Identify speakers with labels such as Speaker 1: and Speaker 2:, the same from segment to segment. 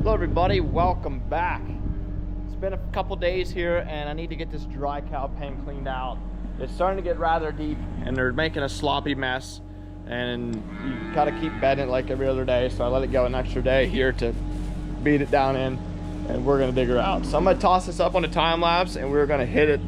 Speaker 1: Hello everybody, welcome back. It's been a couple days here and I need to get this dry cow pen cleaned out. It's starting to get rather deep and they're making a sloppy mess, and you gotta keep bedding it like every other day, so I let it go an extra day here to beat it down in, and we're gonna dig her out. So I'm gonna toss this up on a time lapse and we're gonna hit it.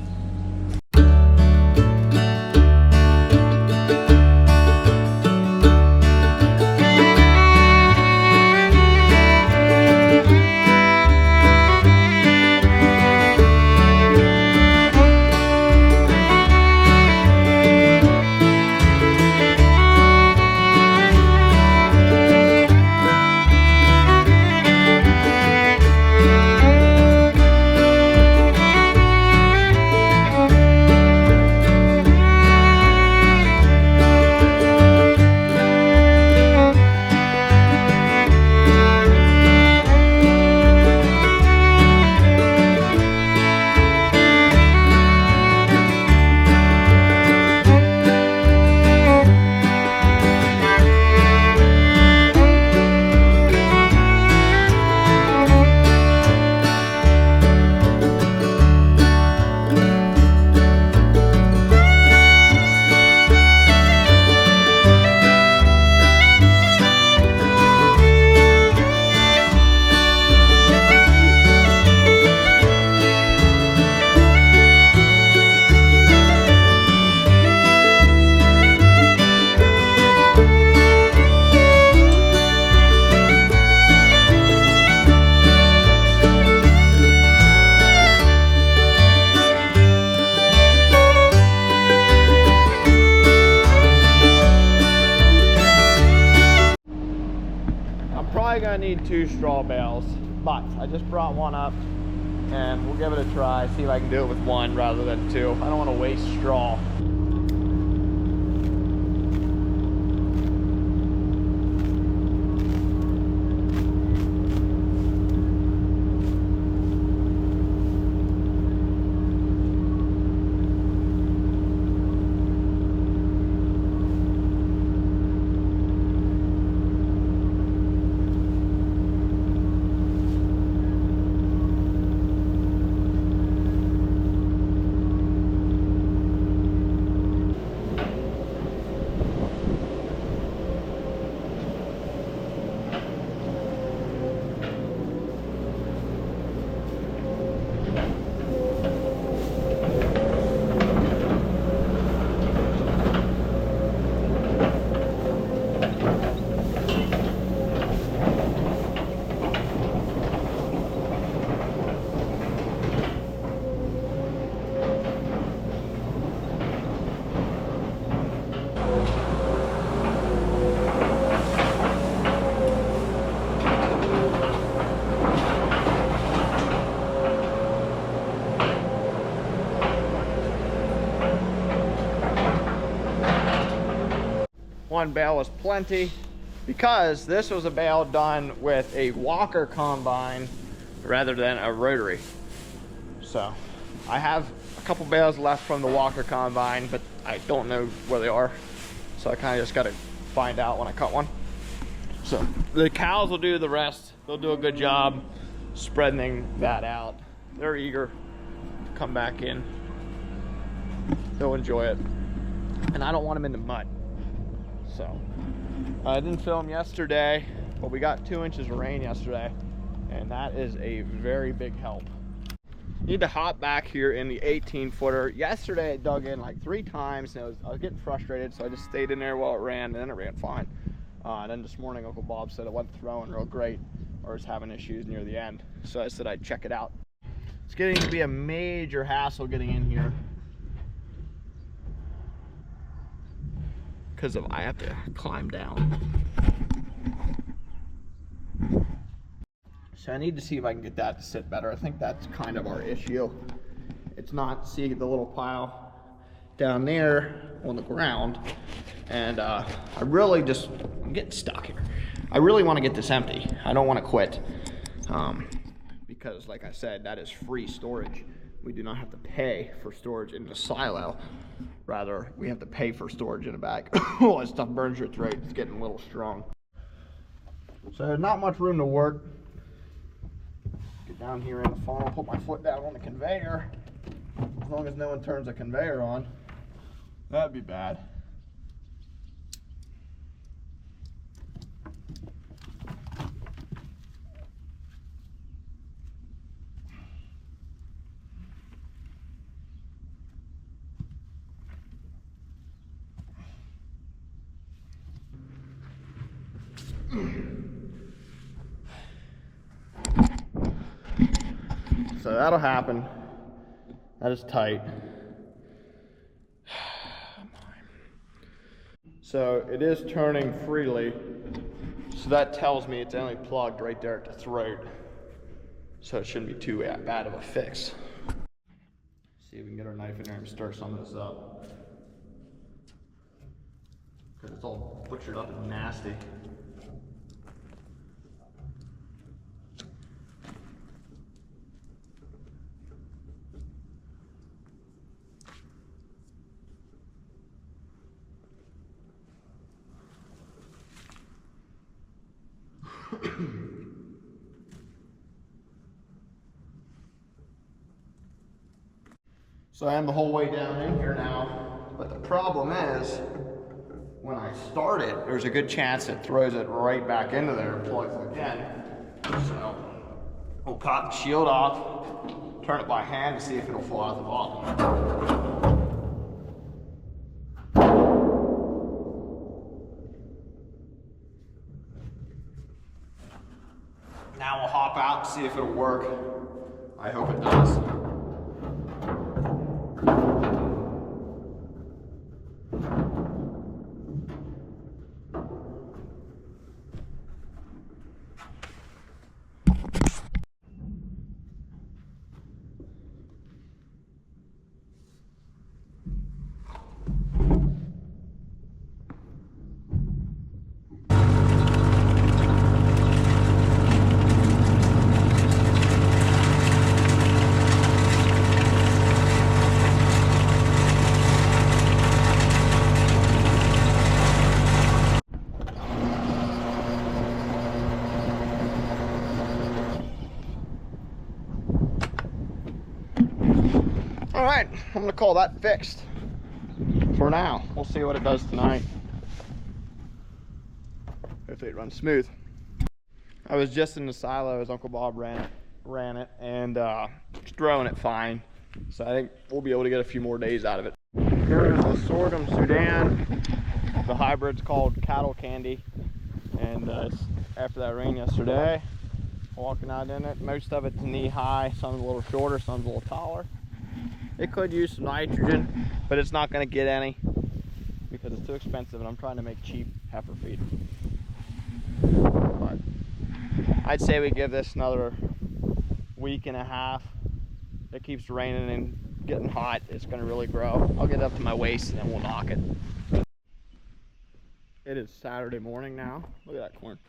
Speaker 1: Gonna need 2 straw bales, but I just brought one up and we'll give it a try, see if I can do it with 1 rather than 2. I don't want to waste straw. One bale was plenty because this was a bale done with a Walker combine rather than a rotary. So I have a couple bales left from the Walker combine, but I don't know where they are. So I kind of just got to find out when I cut one. So the cows will do the rest. They'll do a good job spreading that out. They're eager to come back in. They'll enjoy it. And I don't want them in the mud. So I didn't film yesterday, but we got 2 inches of rain yesterday, and that is a very big help. Need to hop back here in the 18-footer. Yesterday I dug in like 3 times, and I was getting frustrated, so I just stayed in there while it ran, and then it ran fine. And then this morning Uncle Bob said it wasn't throwing real great, or was having issues near the end, so I said I'd check it out. It's getting to be a major hassle getting in here, because I have to climb down. So I need to see if I can get that to sit better. I think that's kind of our issue. It's not, see the little pile down there on the ground, and I'm getting stuck here. I really want to get this empty. I don't want to quit, because like I said, that is free storage. We do not have to pay for storage in the silo. Rather, we have to pay for storage in a bag. Oh, that stuff burns your throat. It's getting a little strong. So not much room to work. Get down here in the funnel, put my foot down on the conveyor. As long as no one turns the conveyor on, that'd be bad. So that'll happen. That is tight. So it is turning freely. So that tells me it's only plugged right there at the throat. So it shouldn't be too bad of a fix. See if we can get our knife in there and stir some of this up. Because it's all butchered up and nasty. So I am the whole way down in here now, but the problem is, when I start it, there's a good chance it throws it right back into there and plugs it again. So we'll pop the shield off, turn it by hand to see if it'll fall out the bottom. Now we'll hop out, see if it'll work. I hope it does. All right, I'm gonna call that fixed for now. We'll see what it does tonight. Hopefully it runs smooth. I was just in the silo as Uncle Bob ran it and it's throwing it fine. So I think we'll be able to get a few more days out of it. Here's the sorghum Sudan. The hybrid's called Cattle Candy. And it's after that rain yesterday, walking out in it. Most of it's knee high, some's a little shorter, some's a little taller. It could use some nitrogen, but it's not going to get any because it's too expensive and I'm trying to make cheap heifer feed. But I'd say we give this another week and a half. It keeps raining and getting hot. It's going to really grow. I'll get it up to my waist and then we'll knock it. It is Saturday morning now. Look at that corn.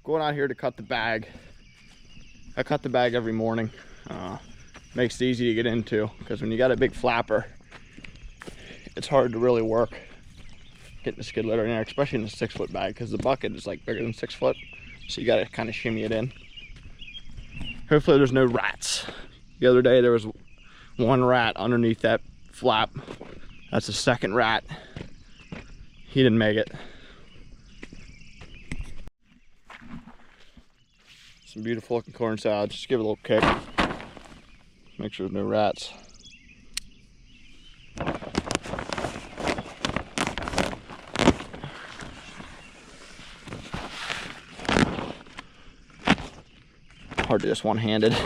Speaker 1: Going out here to cut the bag. I cut the bag every morning. Makes it easy to get into because when you got a big flapper, it's hard to really work getting the skid loader in there, especially in a 6-foot bag because the bucket is like bigger than 6 foot, so you got to kind of shimmy it in. Hopefully there's no rats. The other day there was one rat underneath that flap. That's the second rat. He didn't make it. Some beautiful looking corn salad. Just give it a little kick. Make sure there's no rats. Hard to just one-handed.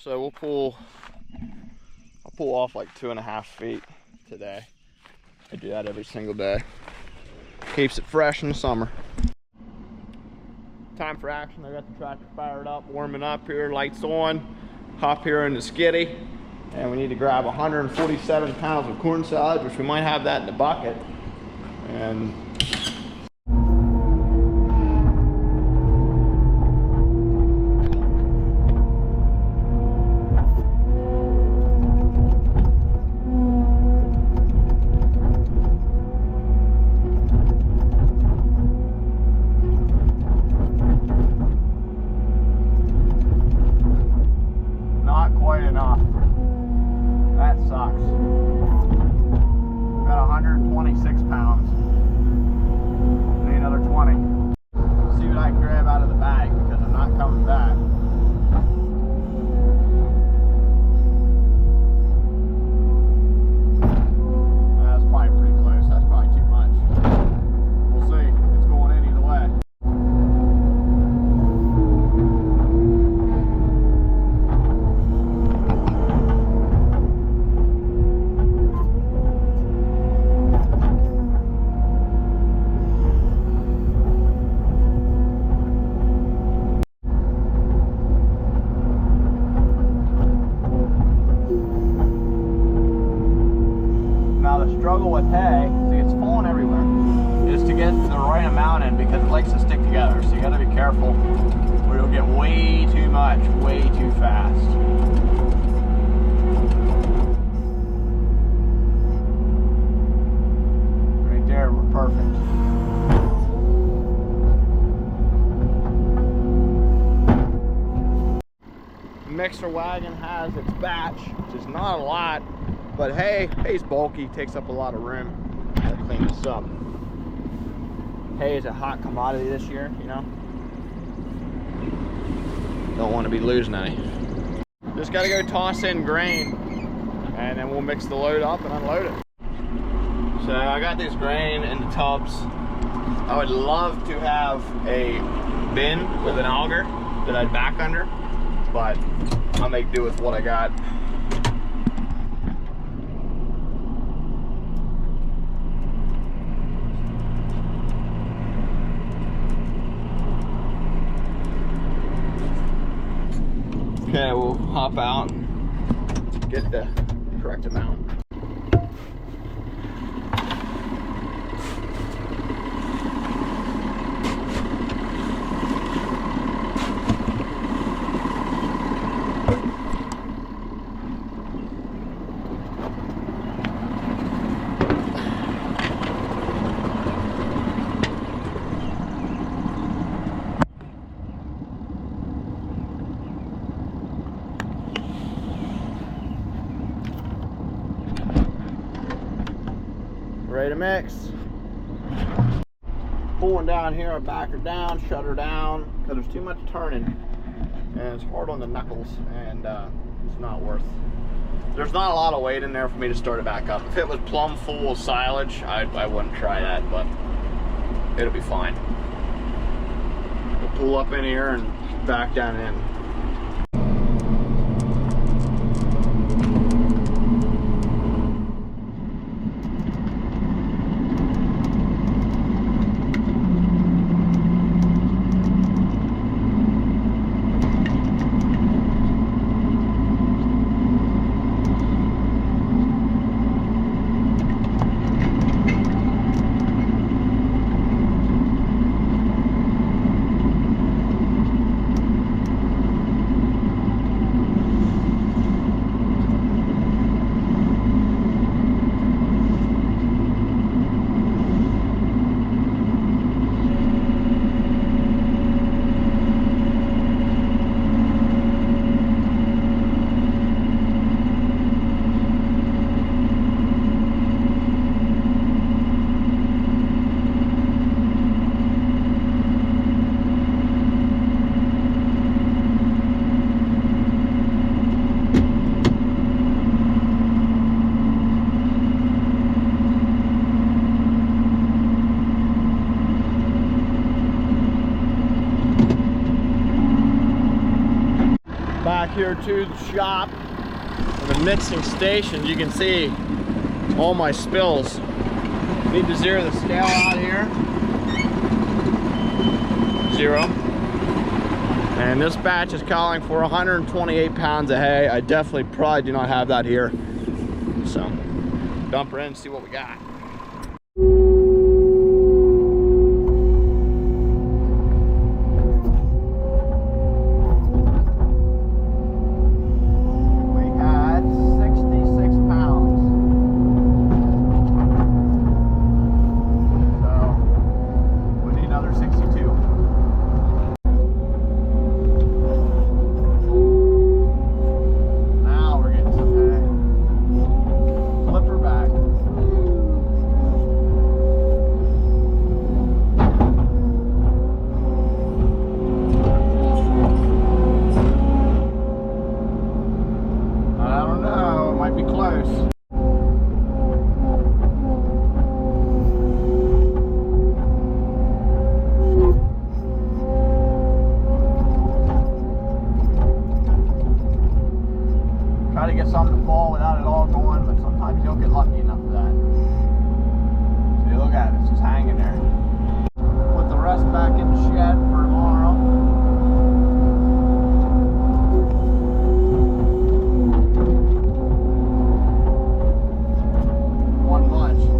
Speaker 1: So I'll pull off like 2.5 feet today. I do that every single day. Keeps it fresh in the summer. Time for action. I got the tractor fired up, warming up here, lights on. hop here in the skiddy, and we need to grab 147 pounds of corn salad, which we might have that in the bucket. And not quite enough. That sucks. Got 126 pounds. Need another 20. See what I can grab out of the bag because I'm not coming back. That's probably pretty close. That's probably too much. We'll see. It's going in either way. Now the struggle with hay, see it's falling everywhere, is to get the right amount in because it likes to stick together. So you gotta be careful or you'll get way too much, way too fast. Right there, we're perfect. Mixer wagon has its batch, which is not a lot. But hay's bulky, takes up a lot of room. Gotta clean this up. Hay is a hot commodity this year, you know. Don't want to be losing any. Just gotta go toss in grain, and then we'll mix the load up and unload it. So I got this grain in the tubs. I would love to have a bin with an auger that I'd back under, but I'll make do with what I got. Okay, we'll hop out and get the correct amount. Ready to mix. Pulling down here, I back her down, shut her down, because there's too much turning, and it's hard on the knuckles, and it's not worth. There's not a lot of weight in there for me to start it back up. If it was plumb full of silage, I wouldn't try that, but it'll be fine. We'll pull up in here and back down in. Back here to the shop, the mixing station. You can see all my spills. Need to zero the scale out here. 0. And this batch is calling for 128 pounds of hay. I definitely probably do not have that here. So, dump her in and see what we got. Try to get something to fall without it all going, but sometimes you don't get lucky enough for that. See, look at it, it's just hanging there. Put the rest back in the shed for tomorrow. One bunch.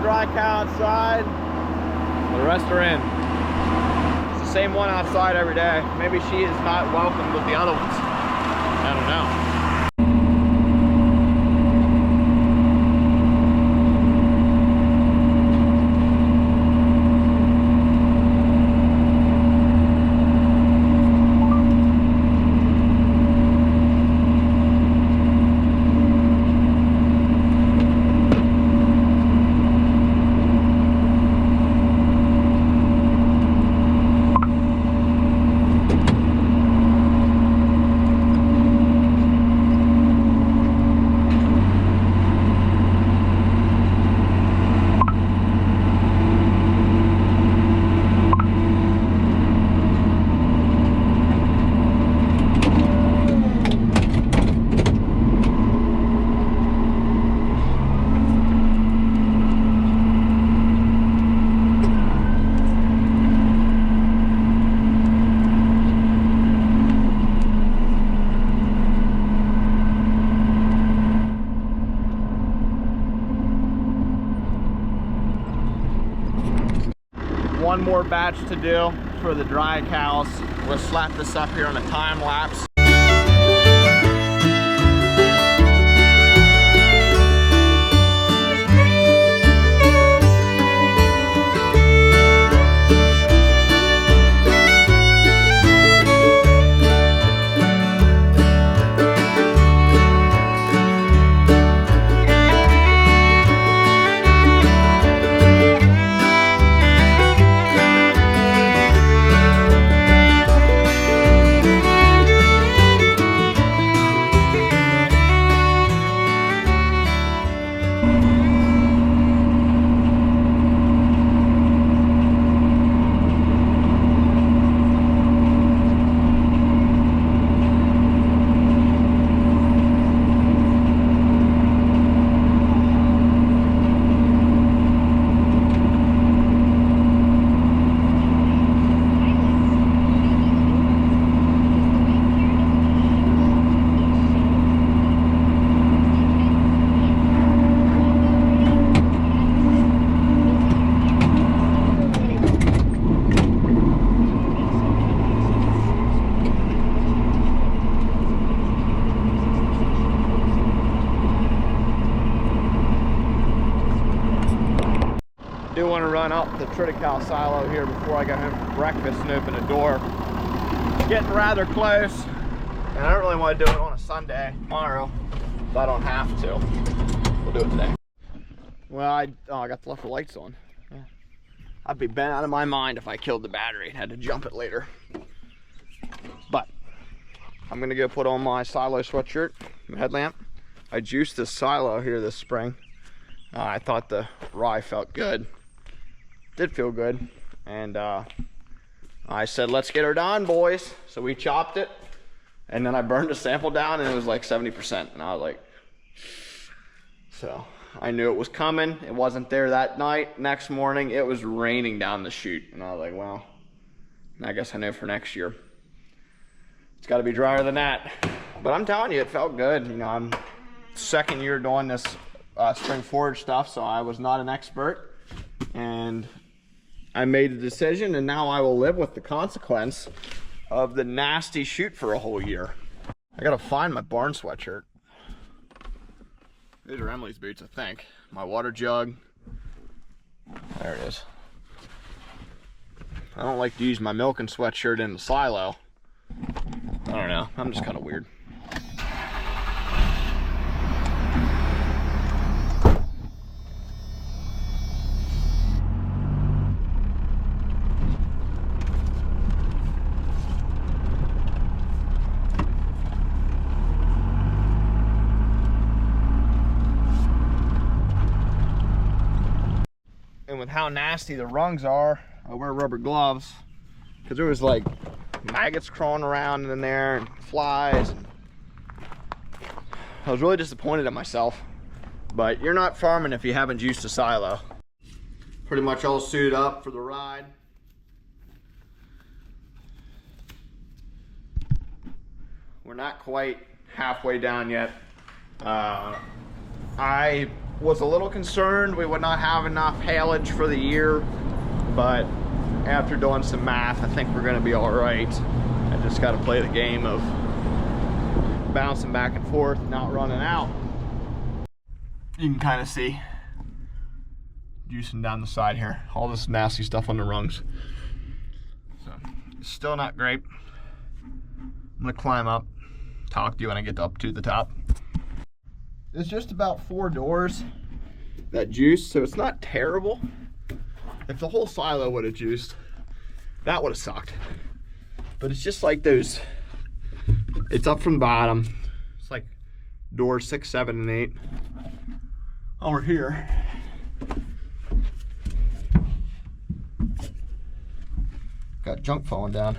Speaker 1: Dry cow outside, the rest are in. It's the same one outside every day. Maybe she is not welcomed with the other ones. I don't know. One more batch to do for the dry cows. We'll slap this up here on a time lapse. run up the Triticale silo here before I go home for breakfast and open the door. Getting rather close, and I don't really want to do it on a Sunday tomorrow, but I don't have to. We'll do it today. Well, I got the left lights on. Yeah. I'd be bent out of my mind if I killed the battery and had to jump it later. But I'm gonna go put on my silo sweatshirt, my headlamp. I juiced this silo here this spring. I thought the rye felt good. Did feel good. And I said, let's get her done, boys. So we chopped it. And then I burned a sample down and it was like 70%. And I was like, so I knew it was coming. It wasn't there that night. Next morning, it was raining down the chute. And I was like, well, I guess I know for next year. It's gotta be drier than that. But I'm telling you, it felt good. You know, I'm second year doing this spring forage stuff, so I was not an expert, and I made a decision, and now I will live with the consequence of the nasty chute for a whole year. I gotta find my barn sweatshirt. These are Emily's boots, I think. My water jug. There it is. I don't like to use my milking sweatshirt in the silo. I don't know, I'm just kind of weird. And with how nasty the rungs are, I wear rubber gloves because there was like maggots crawling around in there and flies. I was really disappointed in myself, but you're not farming if you haven't juiced a silo. Pretty much all suited up for the ride. We're not quite halfway down yet. I was a little concerned we would not have enough haylage for the year, but after doing some math, I think we're gonna be all right. I just gotta play the game of bouncing back and forth, not running out. You can kind of see juicing down the side here. All this nasty stuff on the rungs. So, it's still not great. I'm gonna climb up, talk to you when I get up to the top. It's just about 4 doors that juice, so it's not terrible. If the whole silo would have juiced, that would have sucked. But it's just like those, it's up from the bottom. It's like doors 6, 7, and 8. Over here, got junk falling down.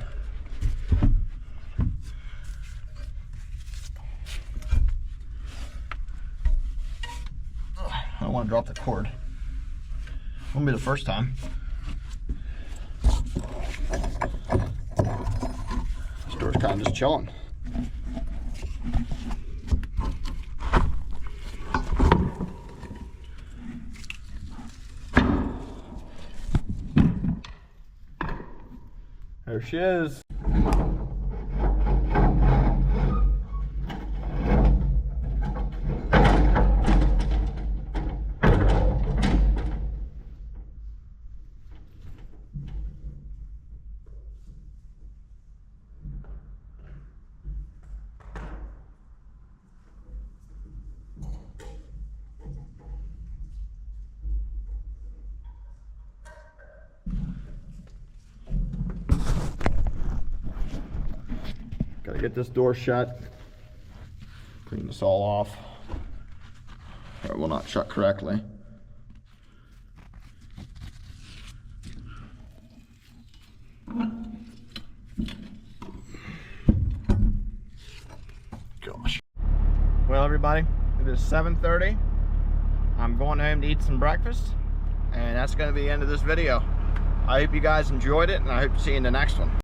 Speaker 1: I don't want to drop the cord. Won't be the first time. This door's kind of just chilling. There she is. Gotta get this door shut, clean this all off, or it will not shut correctly. Gosh. Well, everybody, it is 7:30. I'm going home to eat some breakfast, and that's going to be the end of this video. I hope you guys enjoyed it, and I hope to see you in the next one.